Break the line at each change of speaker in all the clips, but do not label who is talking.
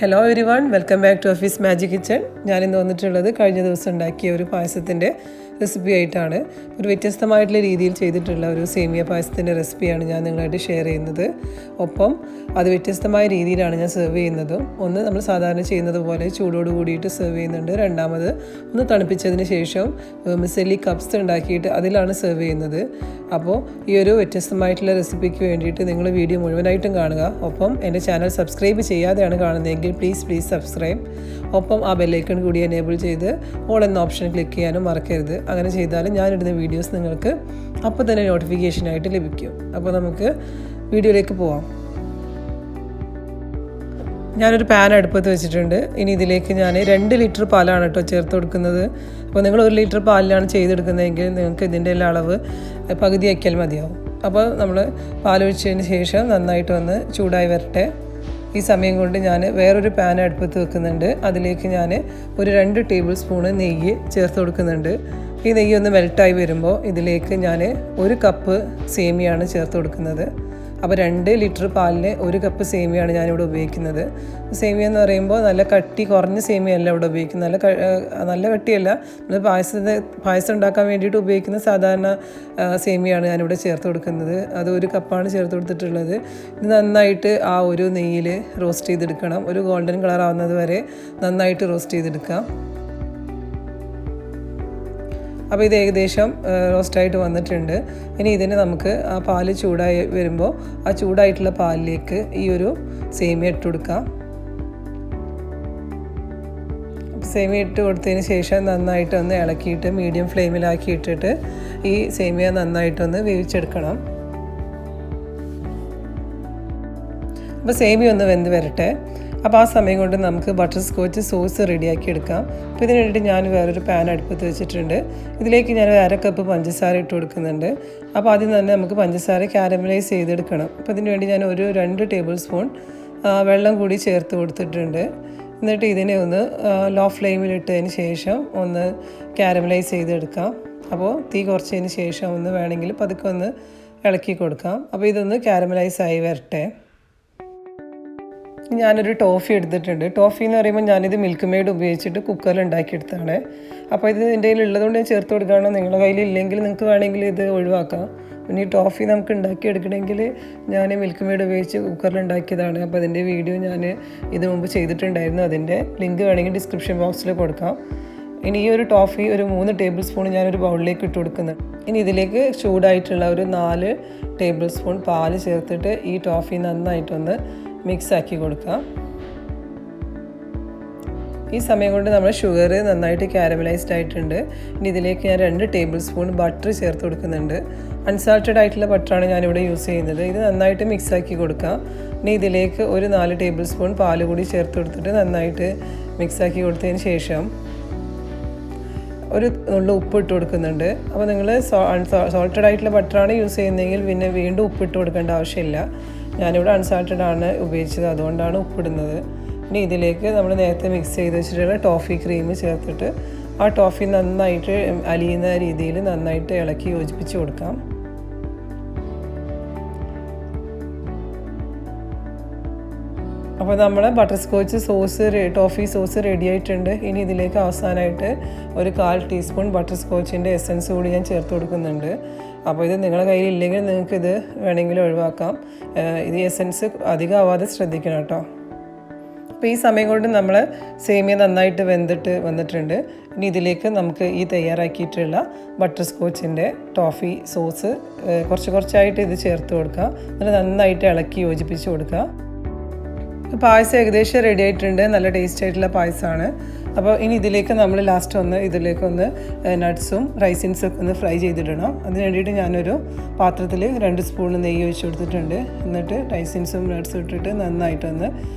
Hello everyone, welcome back to office magic kitchen. ഞാനിന്ന് വന്നിട്ടുള്ളത് കഴിഞ്ഞ ദിവസം ഉണ്ടാക്കിയ ഒരു പായസത്തിൻ്റെ റെസിപ്പി ആയിട്ടാണ്. ഒരു വ്യത്യസ്തമായിട്ടുള്ള രീതിയിൽ ചെയ്തിട്ടുള്ള ഒരു സേമിയ പായസത്തിൻ്റെ റെസിപ്പിയാണ് ഞാൻ നിങ്ങളായിട്ട് ഷെയർ ചെയ്യുന്നത്. ഒപ്പം അത് വ്യത്യസ്തമായ രീതിയിലാണ് ഞാൻ സെർവ് ചെയ്യുന്നതും. ഒന്ന് നമ്മൾ സാധാരണ ചെയ്യുന്നത് പോലെ ചൂടോട് കൂടിയിട്ട് സെർവ് ചെയ്യുന്നുണ്ട്. രണ്ടാമത് ഒന്ന് തണുപ്പിച്ചതിന് ശേഷം മിസെല്ലി കപ്സ് ഉണ്ടാക്കിയിട്ട് അതിലാണ് സെർവ് ചെയ്യുന്നത്. അപ്പോൾ ഈ ഒരു വ്യത്യസ്തമായിട്ടുള്ള റെസിപ്പിക്ക് വേണ്ടിയിട്ട് നിങ്ങൾ വീഡിയോ മുഴുവനായിട്ടും കാണുക. ഒപ്പം എൻ്റെ ചാനൽ സബ്സ്ക്രൈബ് ചെയ്യാതെയാണ് കാണുന്നതെങ്കിൽ പ്ലീസ് സബ്സ്ക്രൈബ്. ഒപ്പം ആ ബെല്ലൈക്കൺ കൂടി എനേബിൾ ചെയ്ത് ഓൾ എന്ന ഓപ്ഷൻ ക്ലിക്ക് ചെയ്യാനും മറക്കരുത്. അങ്ങനെ ചെയ്താൽ ഞാനിടുന്ന വീഡിയോസ് നിങ്ങൾക്ക് അപ്പോൾ തന്നെ നോട്ടിഫിക്കേഷനായിട്ട് ലഭിക്കും. അപ്പോൾ നമുക്ക് വീഡിയോയിലേക്ക് പോവാം. ഞാനൊരു പാൻ അടുപ്പത്ത് വെച്ചിട്ടുണ്ട്. ഇനി ഇതിലേക്ക് ഞാൻ 2 ലിറ്റർ പാലാണ് ചേർത്ത് കൊടുക്കുന്നത്. അപ്പോൾ നിങ്ങൾ 1 ലിറ്റർ പാലിലാണ് ചെയ്തെടുക്കുന്നതെങ്കിൽ നിങ്ങൾക്ക് ഇതിൻ്റെ എല്ലാ അളവ് പകുതിയാക്കിയാൽ മതിയാവും. അപ്പോൾ നമ്മൾ പാലൊഴിച്ചതിന് ശേഷം നന്നായിട്ട് വന്ന് ചൂടായി വരട്ടെ. ഈ സമയം കൊണ്ട് ഞാൻ വേറൊരു പാൻ അടുപ്പത്ത് വെക്കുന്നുണ്ട്. അതിലേക്ക് ഞാൻ ഒരു 2 ടേബിൾ സ്പൂണ് നെയ്യ് ചേർത്ത് കൊടുക്കുന്നുണ്ട്. ഈ നെയ്യ് ഒന്ന് മെൽട്ടായി വരുമ്പോൾ ഇതിലേക്ക് ഞാൻ 1 കപ്പ് സേമിയാണ് ചേർത്ത് കൊടുക്കുന്നത്. അപ്പോൾ 2 ലിറ്റർ പാലിന് 1 കപ്പ് സേമിയാണ് ഞാനിവിടെ ഉപയോഗിക്കുന്നത്. സേമിയ എന്ന് പറയുമ്പോൾ നല്ല കട്ടി കുറഞ്ഞ സേമിയല്ല ഇവിടെ ഉപയോഗിക്കുന്നത്. നല്ല കട്ടിയല്ല, നമ്മൾ പായസം ഉണ്ടാക്കാൻ വേണ്ടിയിട്ട് ഉപയോഗിക്കുന്ന സാധാരണ സേമിയാണ് ഞാനിവിടെ ചേർത്ത് കൊടുക്കുന്നത്. അത് 1 കപ്പാണ് ചേർത്ത് കൊടുത്തിട്ടുള്ളത്. ഇത് നന്നായിട്ട് ആ ഒരു നെയ്യിൽ റോസ്റ്റ് ചെയ്തെടുക്കണം. ഒരു ഗോൾഡൻ കളർ ആവുന്നത് വരെ നന്നായിട്ട് റോസ്റ്റ് ചെയ്തെടുക്കാം. അപ്പോൾ ഇത് ഏകദേശം റോസ്റ്റായിട്ട് വന്നിട്ടുണ്ട്. ഇനി ഇതിന് നമുക്ക് ആ പാല് ചൂടായി വരുമ്പോൾ ആ ചൂടായിട്ടുള്ള പാലിലേക്ക് ഈ ഒരു സേമിയ ഇട്ട് കൊടുക്കാം. സേമിയ ഇട്ട് കൊടുത്തതിന് ശേഷം നന്നായിട്ടൊന്ന് ഇളക്കിയിട്ട് മീഡിയം ഫ്ലെയിമിലാക്കി ഇട്ടിട്ട് ഈ സേമിയ നന്നായിട്ടൊന്ന് വേവിച്ചെടുക്കണം. അപ്പോൾ സേമിയ ഒന്ന് വെന്ത് വരട്ടെ. അപ്പോൾ ആ സമയം കൊണ്ട് നമുക്ക് ബട്ടർ സ്കോച്ച് സോസ് റെഡിയാക്കി എടുക്കാം. അപ്പോൾ ഇതിന് വേണ്ടിയിട്ട് ഞാൻ വേറൊരു പാൻ അടുപ്പത്ത് വെച്ചിട്ടുണ്ട്. ഇതിലേക്ക് ഞാൻ 1/2 കപ്പ് പഞ്ചസാര ഇട്ട് കൊടുക്കുന്നുണ്ട്. അപ്പോൾ ആദ്യം തന്നെ നമുക്ക് പഞ്ചസാര കാരമലൈസ് ചെയ്തെടുക്കണം. അപ്പോൾ ഇതിന് വേണ്ടി ഞാൻ 2 ടേബിൾ സ്പൂൺ വെള്ളം കൂടി ചേർത്ത് കൊടുത്തിട്ടുണ്ട്. എന്നിട്ട് ഇതിനെ ഒന്ന് ലോ ഫ്ലെയിമിലിട്ടതിന് ശേഷം ഒന്ന് കാരമലൈസ് ചെയ്തെടുക്കാം. അപ്പോൾ തീ കുറച്ചതിന് ശേഷം ഒന്ന് വേണമെങ്കിൽ പതുക്കെ ഒന്ന് ഇളക്കി കൊടുക്കാം. അപ്പോൾ ഇതൊന്ന് കാരമലൈസ് ആയി വരട്ടെ. ഞാനൊരു ടോഫി എടുത്തിട്ടുണ്ട്. ടോഫി എന്ന് പറയുമ്പോൾ ഞാനിത് മിൽക്ക് മെയ്ഡ് ഉപയോഗിച്ചിട്ട് കുക്കറിൽ ഉണ്ടാക്കിയെടുത്താണ്. അപ്പോൾ ഇത് എൻ്റെ കയ്യിൽ ഉള്ളതുകൊണ്ട് ഞാൻ ചേർത്ത് കൊടുക്കുകയാണ്. നിങ്ങളുടെ കയ്യിൽ ഇല്ലെങ്കിൽ നിങ്ങൾക്ക് വേണമെങ്കിൽ ഇത് ഒഴിവാക്കാം. പിന്നെ ഈ ടോഫി നമുക്ക് ഉണ്ടാക്കിയെടുക്കണമെങ്കിൽ ഞാൻ മിൽക്ക് മെയ്ഡ് ഉപയോഗിച്ച് കുക്കറിൽ ഉണ്ടാക്കിയതാണ്. അപ്പോൾ അതിൻ്റെ വീഡിയോ ഞാൻ ഇത് മുമ്പ് ചെയ്തിട്ടുണ്ടായിരുന്നു. അതിൻ്റെ ലിങ്ക് വേണമെങ്കിൽ ഡിസ്ക്രിപ്ഷൻ ബോക്സിൽ കൊടുക്കാം. ഇനി ഈ ഒരു ടോഫി ഒരു 3 ടേബിൾ സ്പൂൺ ഞാനൊരു ബൗളിലേക്ക് ഇട്ട് കൊടുക്കുന്നുണ്ട്. ഇനി ഇതിലേക്ക് ചൂടായിട്ടുള്ള ഒരു 4 ടേബിൾ സ്പൂൺ പാല് ചേർത്തിട്ട് ഈ ടോഫി നന്നായിട്ടൊന്ന് മിക്സാക്കി കൊടുക്കാം. ഈ സമയം കൊണ്ട് നമ്മൾ ഷുഗർ നന്നായിട്ട് കാരമലൈസ്ഡ് ആയിട്ടുണ്ട്. ഇനി ഇതിലേക്ക് ഞാൻ 2 ടേബിൾ സ്പൂൺ ബട്ടർ ചേർത്ത് കൊടുക്കുന്നുണ്ട്. അൺസാൾട്ടഡ് ആയിട്ടുള്ള ബട്ടറാണ് ഞാനിവിടെ യൂസ് ചെയ്യുന്നത്. ഇത് നന്നായിട്ട് മിക്സാക്കി കൊടുക്കാം. ഇനി ഇതിലേക്ക് ഒരു 4 ടേബിൾ സ്പൂൺ പാല് കൂടി ചേർത്ത് കൊടുത്തിട്ട് നന്നായിട്ട് മിക്സാക്കി കൊടുത്തതിന് ശേഷം ഒരു നുള്ളു ഉപ്പ് ഇട്ട് കൊടുക്കുന്നുണ്ട്. അപ്പോൾ നിങ്ങൾ സോൾട്ടഡ് ആയിട്ടുള്ള ബട്ടറാണ് യൂസ് ചെയ്യുന്നതെങ്കിൽ പിന്നെ വീണ്ടും ഉപ്പിട്ട് കൊടുക്കേണ്ട ആവശ്യമില്ല. ഞാനിവിടെ അൺസാൾട്ടഡ് ആണ് ഉപയോഗിച്ചത്, അതുകൊണ്ടാണ് ഉപ്പിടുന്നത്. ഇനി ഇതിലേക്ക് നമ്മൾ നേരത്തെ മിക്സ് ചെയ്ത് വെച്ചിട്ടുള്ള ടോഫി ക്രീം ചേർത്തിട്ട് ആ ടോഫി നന്നായിട്ട് അലിയുന്ന രീതിയിൽ നന്നായിട്ട് ഇളക്കി യോജിപ്പിച്ച് കൊടുക്കാം. അപ്പോൾ നമ്മൾ butter scotch sauce toffee sauce ready ആയിട്ടുണ്ട്. ഇനി ഇതിലേക്ക് അവസാനമായിട്ട് ഒരു 1/4 ടീസ്പൂൺ ബട്ടർ സ്കോച്ചിൻ്റെ എസൻസ് കൂടി ഞാൻ ചേർത്ത് കൊടുക്കുന്നുണ്ട്. അപ്പോൾ ഇത് നിങ്ങളുടെ കയ്യിൽ ഇല്ലെങ്കിൽ നിങ്ങൾക്കിത് വേണമെങ്കിൽ ഒഴിവാക്കാം. ഇത് എസൻസ് അധികം ആവാതെ ശ്രദ്ധിക്കണം കേട്ടോ. അപ്പോൾ ഈ സമയം കൊണ്ട് നമ്മൾ സേമിയ നന്നായിട്ട് വന്നിട്ടുണ്ട്. ഇനി ഇതിലേക്ക് നമുക്ക് ഈ തയ്യാറാക്കിയിട്ടുള്ള ബട്ടർ സ്കോച്ചിൻ്റെ ടോഫി സോസ് കുറച്ചായിട്ട് ഇത് ചേർത്ത് കൊടുക്കുക. എന്നിട്ട് നന്നായിട്ട് ഇളക്കി യോജിപ്പിച്ച് കൊടുക്കുക. പായസം ഏകദേശം റെഡി ആയിട്ടുണ്ട്. നല്ല ടേസ്റ്റ് ആയിട്ടുള്ള പായസമാണ്. അപ്പോൾ ഇനി ഇതിലേക്ക് നമ്മൾ ഇതിലേക്കൊന്ന് നട്ട്സും റൈസിൻസും ഒക്കെ ഒന്ന് ഫ്രൈ ചെയ്തിടണം. അതിന് വേണ്ടിയിട്ട് ഞാനൊരു പാത്രത്തിൽ 2 സ്പൂൺ നെയ്യ് ഒഴിച്ച് കൊടുത്തിട്ടുണ്ട്. എന്നിട്ട് റൈസിൻസും നട്ട്സും ഇട്ടിട്ട് നന്നായിട്ടൊന്ന്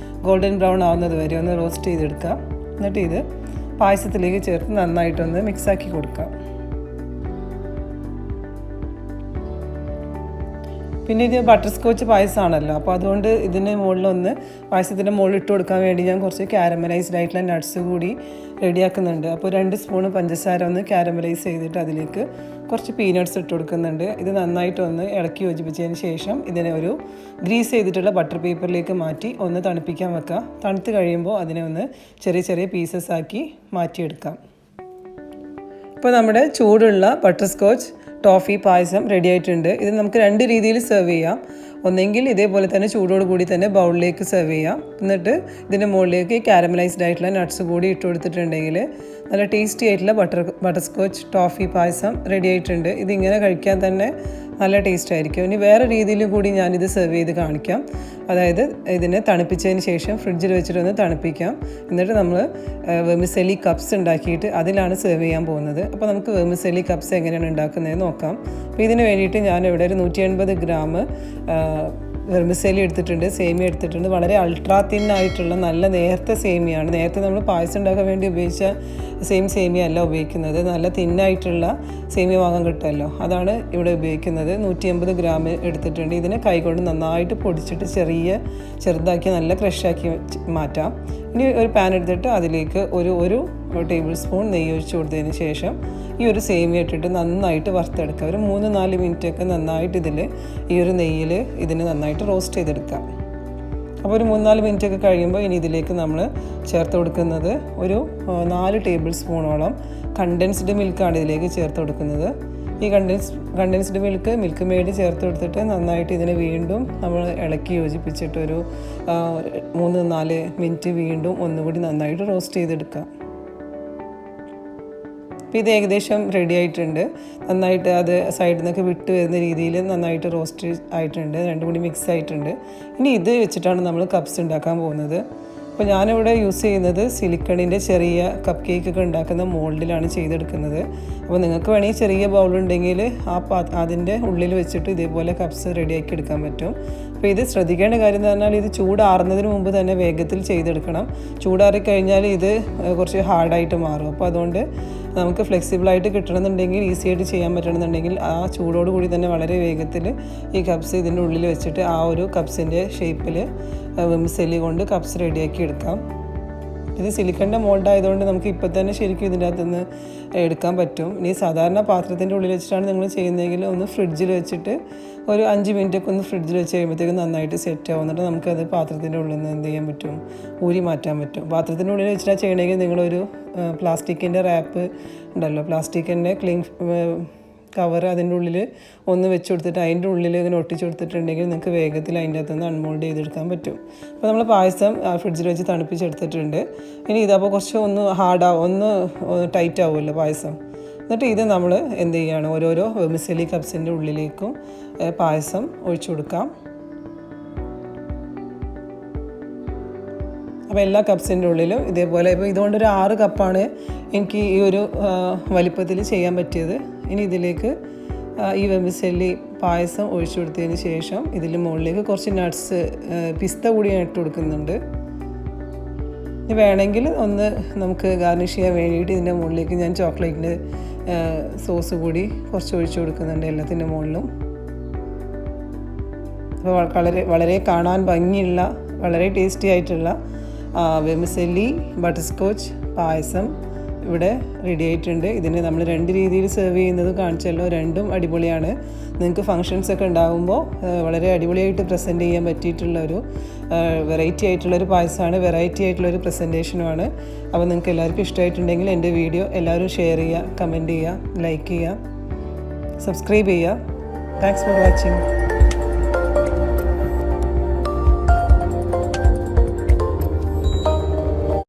ഗോൾഡൻ ബ്രൗൺ ആവുന്നത് വരെ ഒന്ന് റോസ്റ്റ് ചെയ്തെടുക്കാം. എന്നിട്ട് ഇത് പായസത്തിലേക്ക് ചേർത്ത് നന്നായിട്ടൊന്ന് മിക്സാക്കി കൊടുക്കാം. പിന്നെ ഇത് ബട്ടർ സ്കോച്ച് പായസമാണല്ലോ, അപ്പോൾ അതുകൊണ്ട് ഇതിന് മുകളിലൊന്ന് പായസത്തിൻ്റെ മുകളിൽ ഇട്ട് കൊടുക്കാൻ വേണ്ടി ഞാൻ കുറച്ച് കാരമലൈസ്ഡ് ആയിട്ടുള്ള നട്ട്സ് കൂടി റെഡിയാക്കുന്നുണ്ട്. അപ്പോൾ 2 സ്പൂൺ പഞ്ചസാര ഒന്ന് കാരമലൈസ് ചെയ്തിട്ട് അതിലേക്ക് കുറച്ച് പീനട്ട്സ് ഇട്ട് കൊടുക്കുന്നുണ്ട്. ഇത് നന്നായിട്ടൊന്ന് ഇളക്കി യോജിപ്പിച്ചതിന് ശേഷം ഇതിനെ ഒരു ഗ്രീസ് ചെയ്തിട്ടുള്ള ബട്ടർ പേപ്പറിലേക്ക് മാറ്റി ഒന്ന് തണുപ്പിക്കാൻ വെക്കുക. തണുത്ത് കഴിയുമ്പോൾ അതിനെ ഒന്ന് ചെറിയ ചെറിയ പീസസ് ആക്കി മാറ്റിയെടുക്കാം. ഇപ്പോൾ നമ്മുടെ ചൂടുള്ള ബട്ടർ സ്കോച്ച് ടോഫി പായസം റെഡി ആയിട്ടുണ്ട്. ഇത് നമുക്ക് 2 രീതിയിൽ സെർവ് ചെയ്യാം. ഒന്നെങ്കിൽ ഇതേപോലെ തന്നെ ചൂടോട് കൂടി തന്നെ ബൗളിലേക്ക് സെർവ് ചെയ്യാം. എന്നിട്ട് ഇതിൻ്റെ മുകളിലേക്ക് കാരമലൈസ്ഡ് ആയിട്ടുള്ള നട്ട്സ് കൂടി ഇട്ട് കൊടുത്തിട്ടുണ്ടെങ്കിൽ നല്ല ടേസ്റ്റി ആയിട്ടുള്ള ബട്ടർ സ്കോച്ച് ടോഫി പായസം റെഡി ആയിട്ടുണ്ട്. ഇതിങ്ങനെ കഴിക്കാൻ തന്നെ നല്ല ടേസ്റ്റ് ആയിരിക്കും. ഇനി വേറെ രീതിയിലും കൂടി ഞാനിത് സെർവ് ചെയ്ത് കാണിക്കാം. അതായത് ഇതിനെ തണുപ്പിച്ചതിന് ശേഷം ഫ്രിഡ്ജിൽ വെച്ചിട്ടൊന്ന് തണുപ്പിക്കാം. എന്നിട്ട് നമ്മൾ വെർമിസെല്ലി കപ്സ് ഉണ്ടാക്കിയിട്ട് അതിലാണ് സെർവ് ചെയ്യാൻ പോകുന്നത്. അപ്പോൾ നമുക്ക് വെർമിസെല്ലി കപ്സ് എങ്ങനെയാണ് ഉണ്ടാക്കുന്നതെന്ന് നോക്കാം. അപ്പോൾ ഇതിന് വേണ്ടിയിട്ട് ഞാനിവിടെ ഒരു 180 ഗ്രാം വെർമിസെല്ലി എടുത്തിട്ടുണ്ട്, സേമിയ എടുത്തിട്ടുണ്ട്. വളരെ അൾട്രാ തിന്നായിട്ടുള്ള നല്ല നേരത്തെ സേമിയാണ്. നേരത്തെ നമ്മൾ പായസം ഉണ്ടാക്കാൻ വേണ്ടി ഉപയോഗിച്ച സേമിയ അല്ല ഉപയോഗിക്കുന്നത്. നല്ല തിന്നായിട്ടുള്ള സേമിയ വാങ്ങാൻ കിട്ടുമല്ലോ, അതാണ് ഇവിടെ ഉപയോഗിക്കുന്നത്. 180 ഗ്രാം എടുത്തിട്ടുണ്ട്. ഇതിനെ കൈകൊണ്ട് നന്നായിട്ട് പൊടിച്ചിട്ട് ചെറുതാക്കി നല്ല ക്രഷാക്കി മാറ്റാം. ഇനി ഒരു പാൻ എടുത്തിട്ട് അതിലേക്ക് ഒരു ടേബിൾ സ്പൂൺ നെയ്യ് ഒഴിച്ച് കൊടുത്തതിന് ശേഷം ഈ ഒരു സേമിയ ഇട്ടിട്ട് നന്നായിട്ട് വറുത്തെടുക്കുക. ഒരു 3-4 മിനിറ്റൊക്കെ നന്നായിട്ട് ഈ ഒരു നെയ്യിൽ ഇതിന് നന്നായിട്ട് റോസ്റ്റ് ചെയ്തെടുക്കാം. അപ്പോൾ ഒരു 3-4 മിനിറ്റൊക്കെ കഴിയുമ്പോൾ ഇനി ഇതിലേക്ക് നമ്മൾ ചേർത്ത് കൊടുക്കുന്നത് ഒരു 4 ടേബിൾ സ്പൂണോളം കണ്ടൻസ്ഡ് മിൽക്കാണ് ഇതിലേക്ക് ചേർത്ത് കൊടുക്കുന്നത്. ഈ കണ്ടൻസ്ഡ് മിൽക്ക് മെയ്ഡ് ചേർത്ത് കൊടുത്തിട്ട് നന്നായിട്ട് ഇതിനെ വീണ്ടും നമ്മൾ ഇളക്കി യോജിപ്പിച്ചിട്ട് ഒരു 3-4 മിനിറ്റ് വീണ്ടും ഒന്നുകൂടി നന്നായിട്ട് റോസ്റ്റ് ചെയ്തെടുക്കാം. അപ്പോൾ ഇത് ഏകദേശം റെഡി ആയിട്ടുണ്ട്. നന്നായിട്ട് അത് സൈഡിൽ നിന്നൊക്കെ വിട്ട് വരുന്ന രീതിയിൽ നന്നായിട്ട് റോസ്റ്റ് ആയിട്ടുണ്ട്. രണ്ടും കൂടി മിക്സ് ആയിട്ടുണ്ട്. ഇനി ഇത് വെച്ചിട്ടാണ് നമ്മൾ കപ്സ് ഉണ്ടാക്കാൻ പോകുന്നത്. അപ്പോൾ ഞാനിവിടെ യൂസ് ചെയ്യുന്നത് സിലിക്കണിൻ്റെ ചെറിയ കപ്പ് കേക്കൊക്കെ ഉണ്ടാക്കുന്ന മോൾഡിലാണ് ചെയ്തെടുക്കുന്നത്. അപ്പോൾ നിങ്ങൾക്ക് വേണമെങ്കിൽ ചെറിയ ബൗളുണ്ടെങ്കിൽ അതിൻ്റെ ഉള്ളിൽ വെച്ചിട്ട് ഇതേപോലെ കപ്സ് റെഡിയാക്കി എടുക്കാൻ പറ്റും. അപ്പോൾ ഇത് ശ്രദ്ധിക്കേണ്ട കാര്യം എന്ന് പറഞ്ഞാൽ ഇത് ചൂടാറുന്നതിന് മുമ്പ് തന്നെ വേഗത്തിൽ ചെയ്തെടുക്കണം. ചൂടാറിക്കഴിഞ്ഞാൽ ഇത് കുറച്ച് ഹാർഡായിട്ട് മാറും. അപ്പോൾ അതുകൊണ്ട് നമുക്ക് ഫ്ലെക്സിബിളായിട്ട് കിട്ടണമെന്നുണ്ടെങ്കിൽ ഈസി ആയിട്ട് ചെയ്യാൻ പറ്റണമെന്നുണ്ടെങ്കിൽ ആ ചൂടോട് കൂടി തന്നെ വളരെ വേഗത്തിൽ ഈ കപ്സ് ഇതിൻ്റെ ഉള്ളിൽ വെച്ചിട്ട് ആ ഒരു കപ്സിൻ്റെ ഷേപ്പിൽ വെർമിസെല്ലി കൊണ്ട് കപ്സ് റെഡിയാക്കി എടുക്കാം. ഇത് സിലിക്കണിൻ്റെ മോൾഡ് ആയതുകൊണ്ട് നമുക്ക് ഇപ്പോൾ തന്നെ ശരിക്കും ഇതിൻ്റെ അകത്തുനിന്ന് എടുക്കാൻ പറ്റും. ഇനി സാധാരണ പാത്രത്തിൻ്റെ ഉള്ളിൽ വെച്ചിട്ടാണ് നിങ്ങൾ ചെയ്യുന്നതെങ്കിൽ ഒന്ന് ഫ്രിഡ്ജിൽ വെച്ചിട്ട് ഒരു 5 മിനിറ്റൊക്കെ ഒന്ന് ഫ്രിഡ്ജിൽ വെച്ച് കഴിയുമ്പോഴത്തേക്കും നന്നായിട്ട് സെറ്റ് ആവും. എന്നിട്ട് നമുക്കത് പാത്രത്തിൻ്റെ ഉള്ളിൽ നിന്ന് എന്ത് ചെയ്യാൻ പറ്റും, ഊരി മാറ്റാൻ പറ്റും. പാത്രത്തിൻ്റെ ഉള്ളിൽ വെച്ചിട്ടാണ് ചെയ്യണമെങ്കിൽ നിങ്ങളൊരു പ്ലാസ്റ്റിക്കിൻ്റെ റാപ്പ് ഉണ്ടല്ലോ, പ്ലാസ്റ്റിക്കിൻ്റെ ക്ലീൻ കവർ അതിൻ്റെ ഉള്ളിൽ ഒന്ന് വെച്ച് കൊടുത്തിട്ട് അതിൻ്റെ ഉള്ളിൽ ഇങ്ങനെ ഒട്ടിച്ച് കൊടുത്തിട്ടുണ്ടെങ്കിൽ നിങ്ങൾക്ക് വേഗത്തിൽ അതിൻ്റെ അകത്തുനിന്ന് അൺമോൾഡ് ചെയ്തെടുക്കാൻ പറ്റും. അപ്പോൾ നമ്മൾ പായസം ഫ്രിഡ്ജിൽ വെച്ച് തണുപ്പിച്ചെടുത്തിട്ടുണ്ട്. ഇനി ഇതപ്പോൾ കുറച്ച് ഒന്ന് ഹാർഡാവും, ഒന്ന് ടൈറ്റ് ആവുമല്ലോ പായസം. എന്നിട്ട് ഇത് നമ്മൾ എന്ത് ചെയ്യുകയാണ്, ഓരോരോ വെർമിസെല്ലി കപ്സിൻ്റെ ഉള്ളിലേക്കും പായസം ഒഴിച്ചു കൊടുക്കാം. അപ്പോൾ എല്ലാ കപ്സിൻ്റെ ഉള്ളിലും ഇതേപോലെ, ഇപ്പോൾ ഇതുകൊണ്ടൊരു 6 കപ്പാണ് എനിക്ക് ഈ ഒരു വലിപ്പത്തിൽ ചെയ്യാൻ പറ്റിയത്. ഇനി ഇതിലേക്ക് ഈ വെർമിസെല്ലി പായസം ഒഴിച്ചു കൊടുത്തതിന് ശേഷം ഇതിൽ മുകളിലേക്ക് കുറച്ച് നട്ട്സ്, പിസ്ത കൂടി ഞാൻ ഇട്ട് കൊടുക്കുന്നുണ്ട്. ഇനി വേണമെങ്കിൽ ഒന്ന് നമുക്ക് ഗാർണിഷ് ചെയ്യാൻ വേണ്ടിയിട്ട് ഇതിൻ്റെ മുകളിലേക്ക് ഞാൻ ചോക്ലേറ്റിൻ്റെ സോസ് കൂടി കുറച്ച് ഒഴിച്ചു കൊടുക്കുന്നുണ്ട് എല്ലാത്തിൻ്റെ മുകളിലും. അപ്പോൾ വളരെ കാണാൻ ഭംഗിയുള്ള വളരെ ടേസ്റ്റി ആയിട്ടുള്ള വെർമിസെല്ലി ബട്ടർ സ്കോച്ച് പായസം ഇവിടെ റെഡി ആയിട്ടുണ്ട്. ഇതിന് നമ്മൾ 2 രീതിയിൽ സെർവ് ചെയ്യുന്നത് കാണിച്ചല്ലോ, രണ്ടും അടിപൊളിയാണ്. നിങ്ങൾക്ക് ഫങ്ഷൻസ് ഒക്കെ ഉണ്ടാകുമ്പോൾ വളരെ അടിപൊളിയായിട്ട് പ്രസൻറ്റ് ചെയ്യാൻ പറ്റിയിട്ടുള്ളൊരു വെറൈറ്റി ആയിട്ടുള്ളൊരു പായസമാണ്, വെറൈറ്റി ആയിട്ടുള്ളൊരു പ്രസൻറ്റേഷനുമാണ്. അപ്പോൾ നിങ്ങൾക്ക് എല്ലാവർക്കും ഇഷ്ടമായിട്ടുണ്ടെങ്കിൽ എൻ്റെ വീഡിയോ എല്ലാവരും ഷെയർ ചെയ്യുക, കമൻറ്റ് ചെയ്യുക, ലൈക്ക് ചെയ്യുക, സബ്സ്ക്രൈബ് ചെയ്യുക. Thanks for watching.